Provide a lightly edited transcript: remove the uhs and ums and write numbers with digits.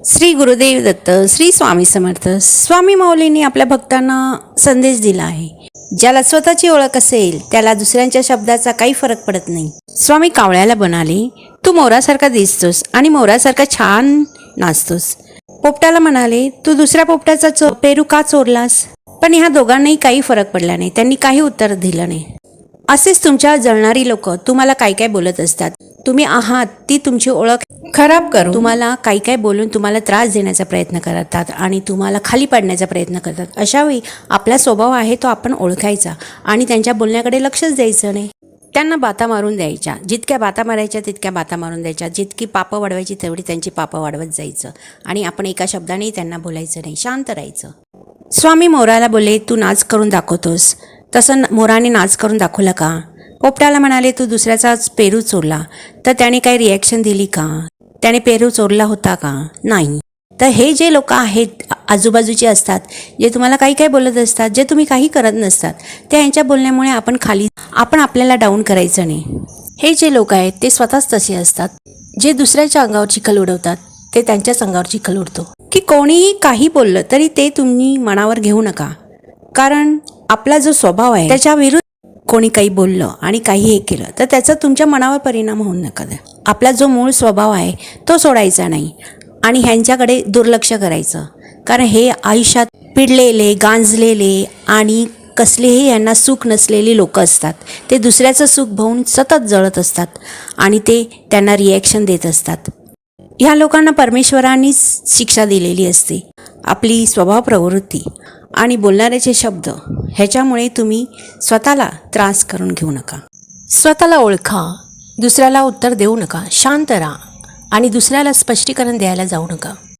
श्री गुरुदेव दत्त, श्री स्वामी समर्थ. स्वामी माऊलींनी आपल्या भक्तांना संदेश दिला आहे. ज्याला स्वतःची ओळख असेल त्याला दुसऱ्यांच्या शब्दाचा काही फरक पडत नाही. स्वामी कावळ्याला म्हणाले, तू मोरासारखा दिसतोस आणि मोरासारखा छान नाचतोस. पोपटाला म्हणाले, तू दुसऱ्या पोपटाचा पेरू का चोरलास? पण ह्या दोघांनाही काही फरक पडला नाही. त्यांनी काही उत्तर दिलं नाही. असेच तुमच्या जळणारी लोक तुम्हाला काय काय बोलत असतात. तुम्ही आहात ती तुमची ओळख खराब करून तुम्हाला काही काय बोलून तुम्हाला त्रास देण्याचा प्रयत्न करतात आणि तुम्हाला खाली पाडण्याचा प्रयत्न करतात. अशावेळी आपला स्वभाव आहे तो आपण ओळखायचा आणि त्यांच्या बोलण्याकडे लक्षच द्यायचं नाही. त्यांना बाता मारून द्यायच्या. जितक्या बाता मारायच्या तितक्या बाता मारून द्यायच्या. जितकी पापं वाढवायची तेवढी त्यांची पापं वाढवत जायचं आणि आपण एका शब्दानेही त्यांना बोलायचं नाही, शांत राहायचं. स्वामी मोराला बोलले, तू नाच करून दाखवतोस. तसं मोराने नाच करून दाखवला का? पोपटाला म्हणाले, तू दुसऱ्याचाच पेरू चोरला. तर त्याने काही रिॲक्शन दिली का? त्याने पेरू चोरला होता का? नाही. तर हे जे लोक आहेत आजूबाजूचे असतात, जे तुम्हाला काही काही बोलत असतात, जे तुम्ही काही करत नसतात, त्या यांच्या बोलण्यामुळे आपण आपल्याला डाऊन करायचं नाही. हे जे लोक आहेत ते स्वतःच तसे असतात. जे दुसऱ्याच्या अंगावर चिखल उडवतात ते त्यांच्याच अंगावर चिखल उडतो. की कोणीही काही बोललं तरी ते तुम्ही मनावर घेऊ नका. कारण आपला जो स्वभाव आहे त्याच्या विरुद्ध कोणी काही बोललं आणि काही हे केलं तर त्याचा तुमच्या मनावर परिणाम होऊ नका द्या. आपला जो मूळ स्वभाव आहे तो सोडायचा नाही आणि ह्यांच्याकडे दुर्लक्ष करायचं. कारण हे आयुष्यात पिडलेले, गांजलेले आणि कसलेही यांना सुख नसलेली लोक असतात. ते दुसऱ्याचं सुख बघून सतत जळत असतात आणि ते त्यांना रिॲक्शन देत असतात. ह्या लोकांना परमेश्वरांनीच शिक्षा दिलेली असते. आपली स्वभाव प्रवृत्ती आणि बोलणाऱ्याचे शब्द ह्याच्यामुळे तुम्ही स्वतःला त्रास करून घेऊ नका. स्वतःला ओळखा, दुसऱ्याला उत्तर देऊ नका, शांत राहा आणि दुसऱ्याला स्पष्टीकरण द्यायला जाऊ नका.